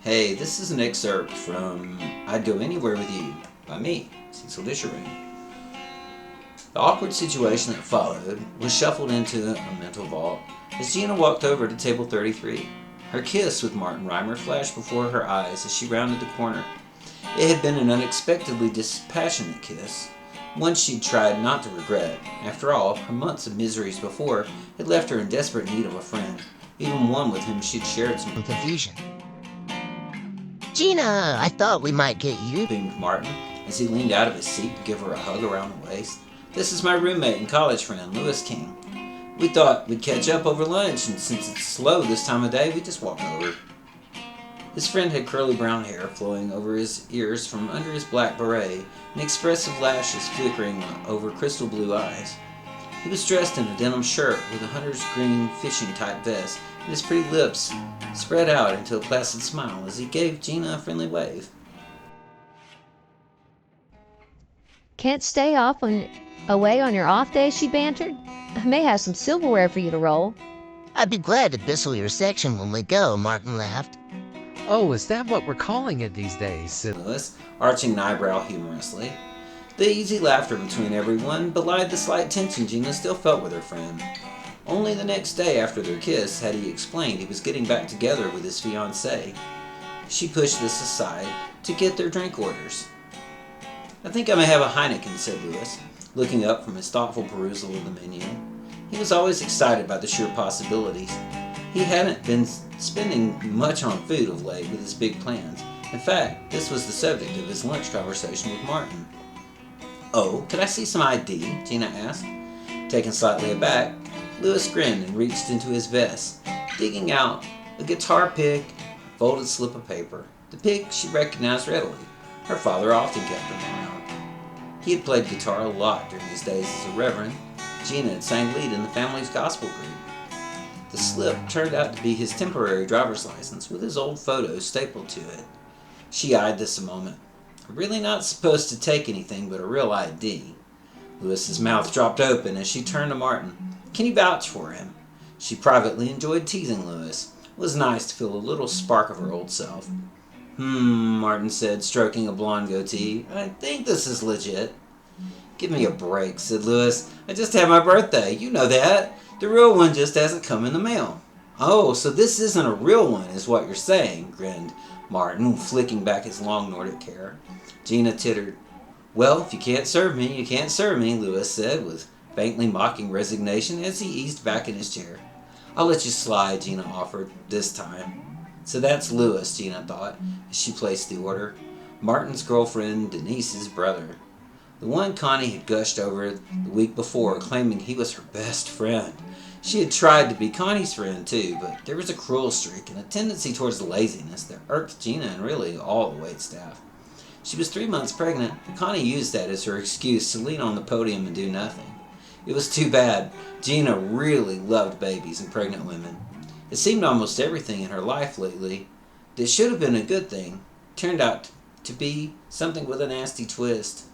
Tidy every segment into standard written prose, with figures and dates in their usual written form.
Hey, this is an excerpt from I'd Go Anywhere With You by me, Cecil Disharoon. The awkward situation that followed was shuffled into a mental vault as Gina walked over to table 33. Her kiss with Martin Reimer flashed before her eyes as she rounded the corner. It had been an unexpectedly dispassionate kiss, one she'd tried not to regret. After all, her months of miseries before had left her in desperate need of a friend, even one with whom she'd shared some confusion. Gina, I thought we might get you, beamed Martin as he leaned out of his seat to give her a hug around the waist. This is my roommate and college friend, Lewis King. We thought we'd catch up over lunch, and since it's slow this time of day, we just walked over. His friend had curly brown hair flowing over his ears from under his black beret and expressive lashes flickering over crystal blue eyes. He was dressed in a denim shirt with a hunter's green fishing-type vest, and his pretty lips spread out into a placid smile as he gave Gina a friendly wave. Can't stay away on your off days, she bantered. I may have some silverware for you to roll. I'd be glad to bissel your section when we go, Martin laughed. Oh, is that what we're calling it these days? Said Lewis, arching an eyebrow humorously. The easy laughter between everyone belied the slight tension Gina still felt with her friend. Only the next day after their kiss had he explained he was getting back together with his fiancée. She pushed this aside to get their drink orders. I think I may have a Heineken, said Lewis, looking up from his thoughtful perusal of the menu. He was always excited by the sheer possibilities. He hadn't been spending much on food of late with his big plans. In fact, this was the subject of his lunch conversation with Martin. Oh, could I see some ID? Gina asked. Taken slightly aback, Lewis grinned and reached into his vest, digging out a guitar pick, a folded slip of paper. The pick she recognized readily. Her father often kept them around. He had played guitar a lot during his days as a reverend. Gina had sang lead in the family's gospel group. The slip turned out to be his temporary driver's license with his old photos stapled to it. She eyed this a moment. Really not supposed to take anything but a real ID. Lewis's mouth dropped open as she turned to Martin. Can you vouch for him? She privately enjoyed teasing Lewis. It was nice to feel a little spark of her old self. Martin said, stroking a blonde goatee. I think this is legit. Give me a break, said Lewis. I just had my birthday. You know that. The real one just hasn't come in the mail. Oh, so this isn't a real one, is what you're saying, grinned Martin, flicking back his long Nordic hair. Gina tittered. Well, if you can't serve me, you can't serve me, Lewis said, with faintly mocking resignation as he eased back in his chair. I'll let you slide, Gina offered, this time. So that's Lewis, Gina thought, as she placed the order. Martin's girlfriend, Denise's brother. The one Connie had gushed over the week before, claiming he was her best friend. She had tried to be Connie's friend too, but there was a cruel streak and a tendency towards laziness that irked Gina and really all the waitstaff. She was 3 months pregnant, and Connie used that as her excuse to lean on the podium and do nothing. It was too bad. Gina really loved babies and pregnant women. It seemed almost everything in her life lately that should have been a good thing turned out to be something with a nasty twist.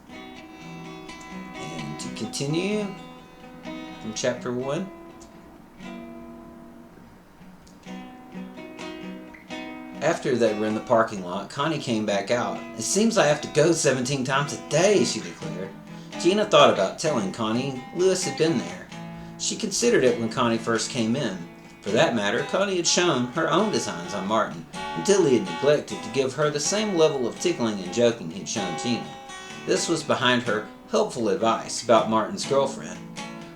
And to continue from chapter 1. After they were in the parking lot, Connie came back out. It seems I have to go 17 times a day, she declared. Gina thought about telling Connie Lewis had been there. She considered it when Connie first came in. For that matter, Connie had shown her own designs on Martin, until he had neglected to give her the same level of tickling and joking he'd shown Gina. This was behind her helpful advice about Martin's girlfriend,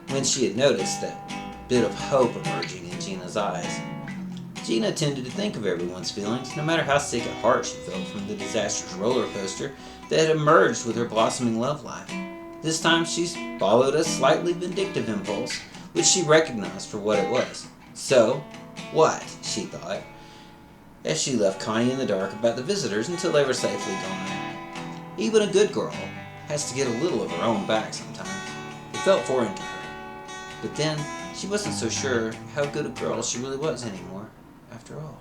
when she had noticed that bit of hope emerging in Gina's eyes. Gina tended to think of everyone's feelings, no matter how sick at heart she felt from the disastrous roller coaster that had emerged with her blossoming love life. This time she followed a slightly vindictive impulse, which she recognized for what it was. So, what, she thought, as she left Connie in the dark about the visitors until they were safely gone. Even a good girl has to get a little of her own back sometimes. It felt foreign to her. But then, she wasn't so sure how good a girl she really was anymore, after all.